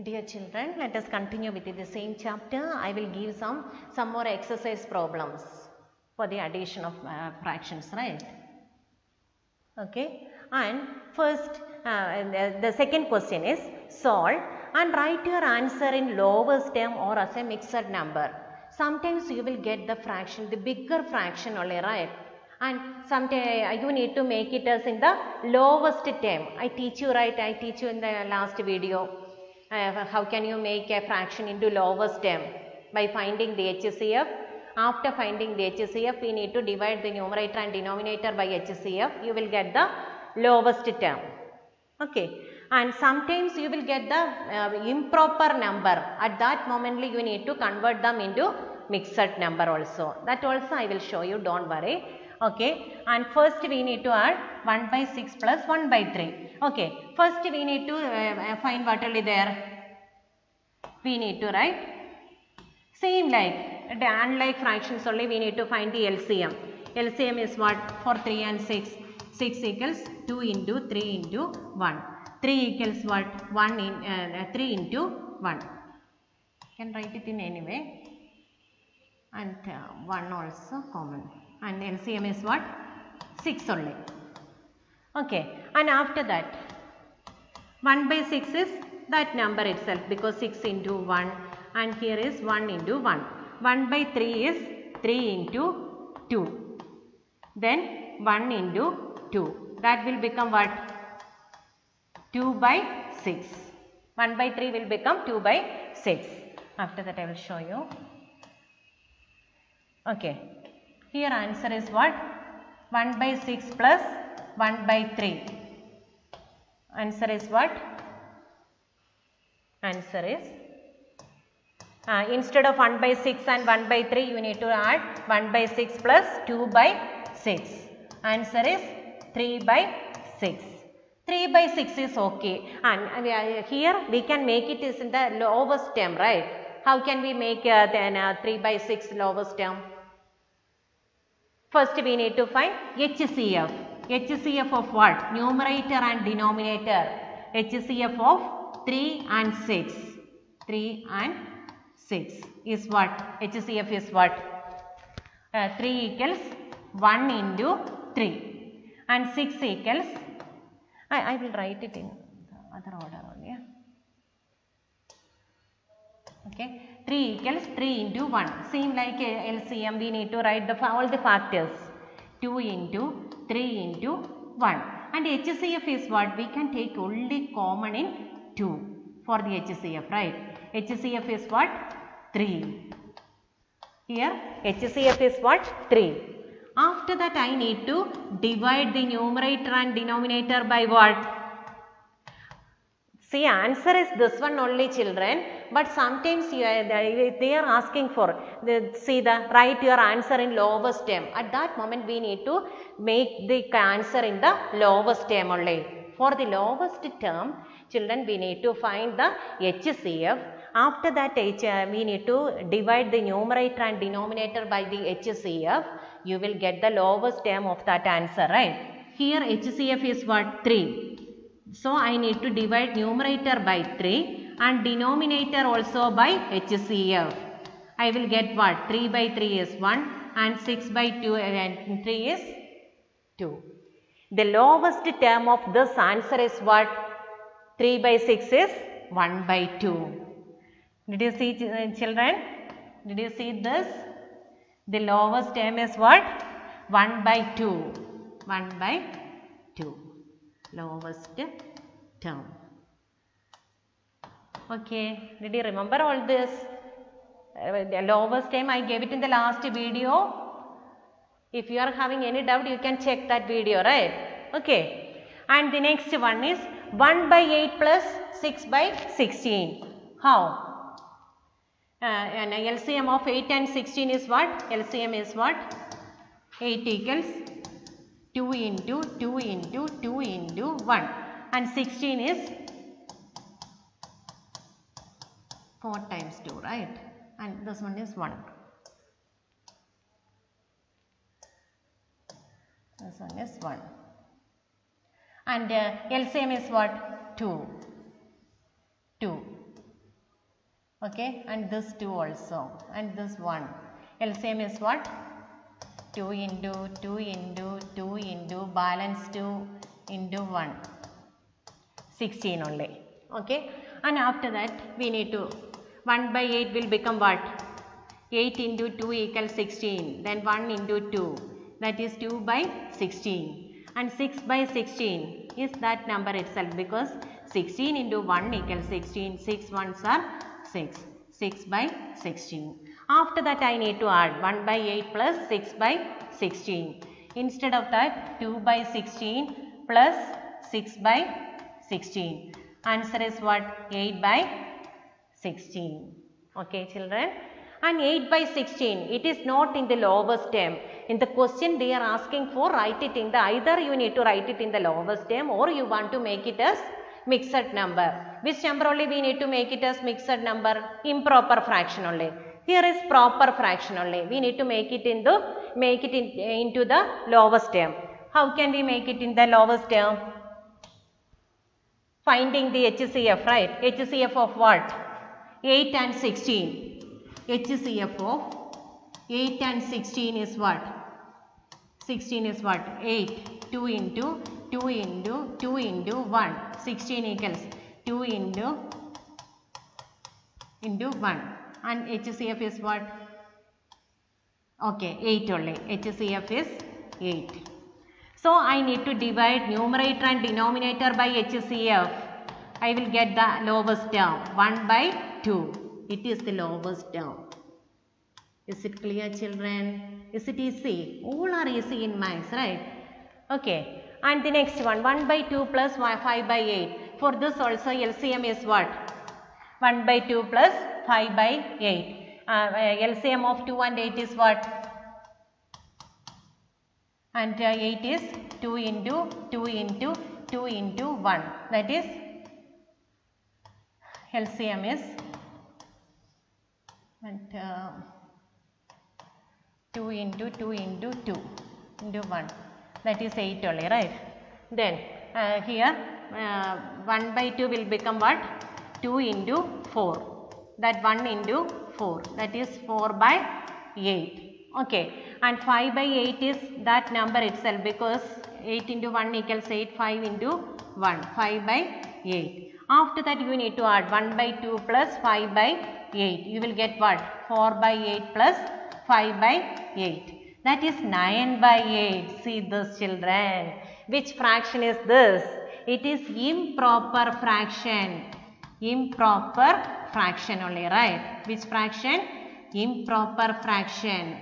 Dear children, let us continue with the same chapter. I will give some more exercise problems for the addition of fractions, right? Okay. And first, the second question is solve and write your answer in lowest term or as a mixed number. Sometimes you will get the fraction, the bigger fraction only, right? And sometimes you need to make it as in the lowest term. I teach you, right? I teach you in the last video. How can you make a fraction into lowest term? By finding the HCF. After finding the HCF, we need to divide the numerator and denominator by HCF. You will get the lowest term. Okay. And sometimes you will get the improper number. At that moment, you need to convert them into mixed number also. That also I will show you, don't worry. Okay. And first we need to add 1 by 6 plus 1 by 3. Okay. First we need to find what will be there. We need to write same like unlike fractions only we need to find the LCM. LCM is what? For 3 and 6. 6 equals 2 into 3 into 1. 3 equals what? 3 into 1. You can write it in any way. And 1 also common. And LCM is what? 6 only. Okay. And after that 1 by 6 is that number itself because 6 into 1 and here is 1 into 1. 1 by 3 is 3 into 2. Then 1 into 2. That will become what? 2 by 6. 1 by 3 will become 2 by 6. After that I will show you. Okay. Here answer is what? 1 by 6 plus 1 by 3. Answer is what? Answer is instead of 1 by 6 and 1 by 3 you need to add 1 by 6 plus 2 by 6. Answer is 3 by 6. 3 by 6 is okay. And here we can make it is in the lowest term, right? How can we make then 3 by 6 lowest term? First we need to find HCF. HCF of what? Numerator and denominator. HCF of 3 and 6. 3 and 6 is what? HCF is what? 3 equals 1 into 3. And 6 equals, I will write it in the other order only. Yeah? Okay. 3 equals 3 into 1. Same like LCM, we need to write all the factors. 2 into 3 into 1. And HCF is what? We can take only common in 2 for the HCF, right? HCF is what? 3. Here HCF is what? 3. After that I need to divide the numerator and denominator by what? See, answer is this one only, children, but sometimes they are asking for, write your answer in lowest term. At that moment we need to make the answer in the lowest term only. For the lowest term, children, we need to find the HCF. After that we need to divide the numerator and denominator by the HCF. You will get the lowest term of that answer, right? Here HCF is what? 3. So I need to divide numerator by 3 and denominator also by HCF. I will get what? 3 by 3 is 1 and 6 by 2 and 3 is 2. The lowest term of this answer is what? 3 by 6 is 1 by 2. Did you see, children? Did you see this? The lowest term is what? 1 by 2. 1 by 2. Lowest term. Okay. Did you remember all this? The lowest term I gave it in the last video. If you are having any doubt, you can check that video, right? Okay. And the next one is 1 by 8 plus 6 by 16. How? An LCM of 8 and 16 is what? LCM is what? 8 equals 2 into 2 into 2 into 1. And 16 is 4 times 2, right? And this one is 1. This one is 1. And LCM is what? 2. 2. Okay, and this 2 also, and this 1. LCM is what? 2 into 2 into 2 into balance 2 into 1. 16 only. Okay, and after that we need to 1 by 8 will become what? 8 into 2 equals 16. Then 1 into 2, that is 2 by 16. And 6 by 16 is that number itself, because 16 into 1 equals 16. 6 ones are 6. 6 by 16. After that I need to add 1 by 8 plus 6 by 16. Instead of that, 2 by 16 plus 6 by 16. Answer is what? 8 by 16. Okay, children. And 8 by 16, it is not in the lowest term. In the question they are asking for, write it in the, either you need to write it in the lowest term or you want to make it as mixed number. Which number only we need to make it as mixed number? Improper fraction only. Here is proper fraction only. We need to make it into the lowest term. How can we make it in the lowest term? Finding the HCF, right? HCF of what? 8 and 16. HCF of 8 and 16 is what? 16 is what? 8. 2 into 2 into 2 into 1. 16 equals 2 into 1. And HCF is what? Okay, 8 only. HCF is 8. So I need to divide numerator and denominator by HCF. I will get the lowest term. 1 by 2. It is the lowest term. Is it clear, children? Is it easy? All are easy in maths, right? Okay. And the next one, 1 by 2 plus 5 by 8. For this also LCM is what? 1 by 2 plus 5 by 8. LCM of 2 and 8 is what? And 8 is 2 into 2 into 2 into 1. That is LCM is 2 into 2 into 2 into 1. That is 8 only, right? Then here 1 by 2 will become what? 2 into 4. That 1 into 4. That is 4 by 8. Okay. And 5 by 8 is that number itself, because 8 into 1 equals 8. 5 into 1. 5 by 8. After that you need to add 1 by 2 plus 5 by 8. You will get what? 4 by 8 plus 5 by 8. That is 9 by 8. See this, children. Which fraction is this? It is improper fraction. Improper fraction only, right? Which fraction? Improper fraction.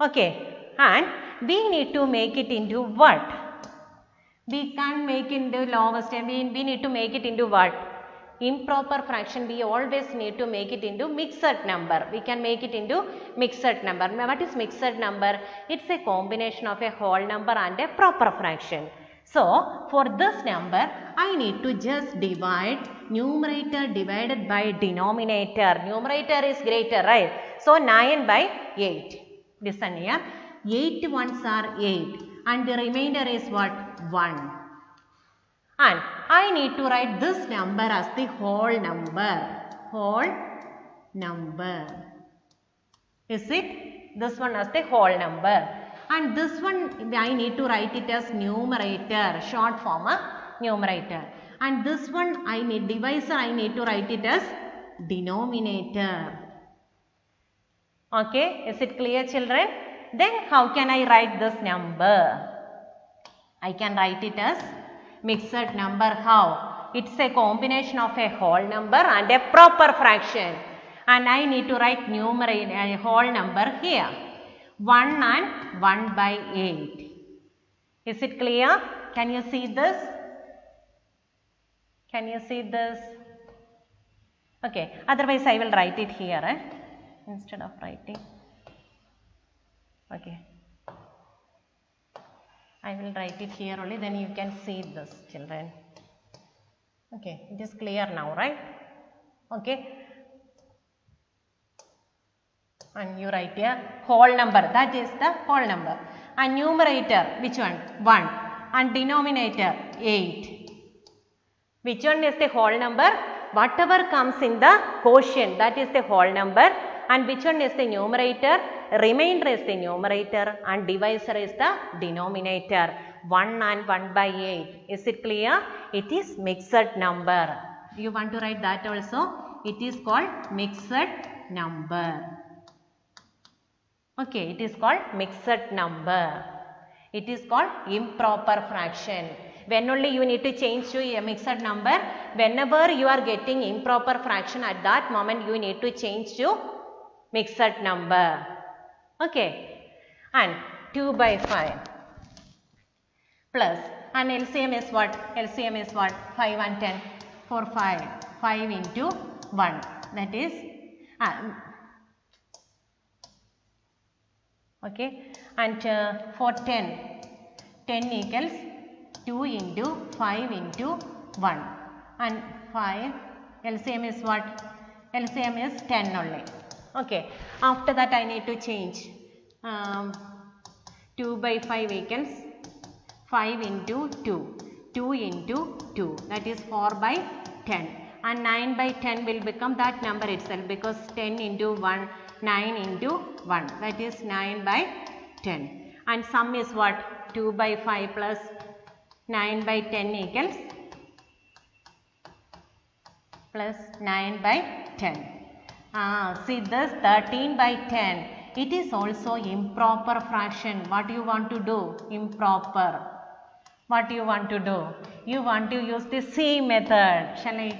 Okay. And we need to make it into what? We can't make it into lowest term. We need to make it into what? Improper fraction. We always need to make it into mixed number. We can make it into mixed number. What is mixed number? It's a combination of a whole number and a proper fraction. So, for this number, I need to just divide numerator divided by denominator. Numerator is greater, right? So, 9 by 8. Listen here. 8 ones are 8 and the remainder is what? 1. And I need to write this number as the whole number. Whole number. Is it? This one as the whole number. And this one I need to write it as numerator. Short form of numerator. And this one divisor I need to write it as denominator. Okay. Is it clear, children? Then how can I write this number? I can write it as mixed number. How? It's a combination of a whole number and a proper fraction. And I need to write numerator, a whole number here. 1 and 1 by 8. Is it clear? Can you see this? Can you see this? Okay. Otherwise I will write it here instead of writing. Okay. I will write it here only, then you can see this, children. Okay, it is clear now, right? Okay. And you write here whole number, that is the whole number. And numerator, which one? 1. And denominator, 8. Which one is the whole number? whatever comes in the quotient, that is the whole number, and which one is the numerator? Remainder is the numerator and divisor is the denominator. 1 and 1 by 8. Is it clear? It is mixed number. You want to write that also? It is called mixed number. Okay, it is called mixed number. It is called improper fraction. When only you need to change to a mixed number, whenever you are getting improper fraction, at that moment you need to change to mixed number. Okay, and 2 by 5 plus, and LCM is what? LCM is what? 5 and 10 for 5. 5 into 1, that is okay, and for 10 equals 2 into 5 into 1, and 5 LCM is what? LCM is 10 only. Okay, after that I need to change 2 by 5 equals 5 into 2, 2 into 2, that is 4 by 10, and 9 by 10 will become that number itself, because 10 into 1, 9 into 1, that is 9 by 10, and sum is what? 2 by 5 plus 9 by 10 equals plus 9 by 10. See this 13 by 10, it is also improper fraction. What you want to do? Improper. What you want to do? You want to use the same method. Shall I?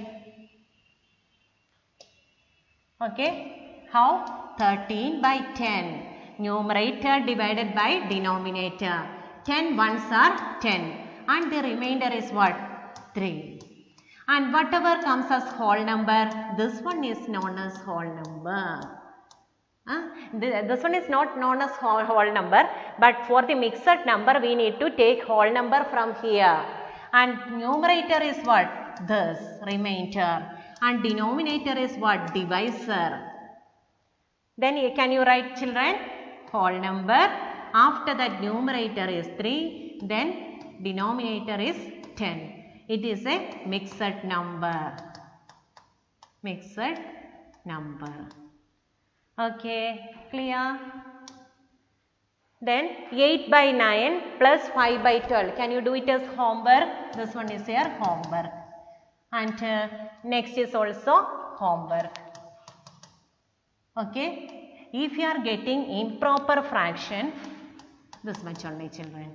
Okay. How? 13 by 10. Numerator divided by denominator. 10 ones are 10. And the remainder is what? 3. And whatever comes as whole number, this one is known as whole number. This one is not known as whole number, but for the mixed number we need to take whole number from here. And numerator is what? This, remainder. And denominator is what? Divisor. Then can you write, children? Whole number. After that numerator is 3, then denominator is 10. It is a mixed number. Mixed number. Okay, clear? Then 8 by 9 plus 5 by 12. Can you do it as homework? This one is your homework. And next is also homework. Okay. If you are getting improper fraction, this much only, children.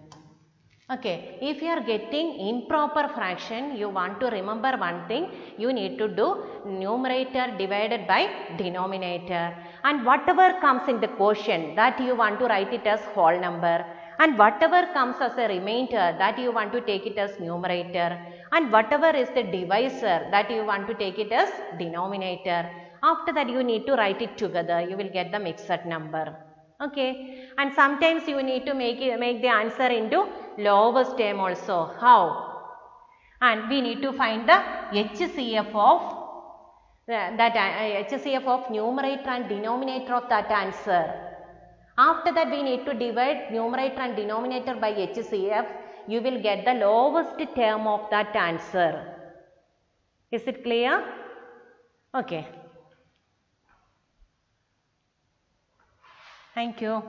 Okay, if you are getting improper fraction, you want to remember one thing, you need to do numerator divided by denominator, and whatever comes in the quotient, that you want to write it as whole number, and whatever comes as a remainder, that you want to take it as numerator, and whatever is the divisor, that you want to take it as denominator. After that you need to write it together, you will get the mixed number. Okay, and sometimes you need to make the answer into lowest term also. How? And we need to find the HCF of numerator and denominator of that answer. After that we need to divide numerator and denominator by HCF. You will get the lowest term of that answer. Is it clear? Okay. Thank you.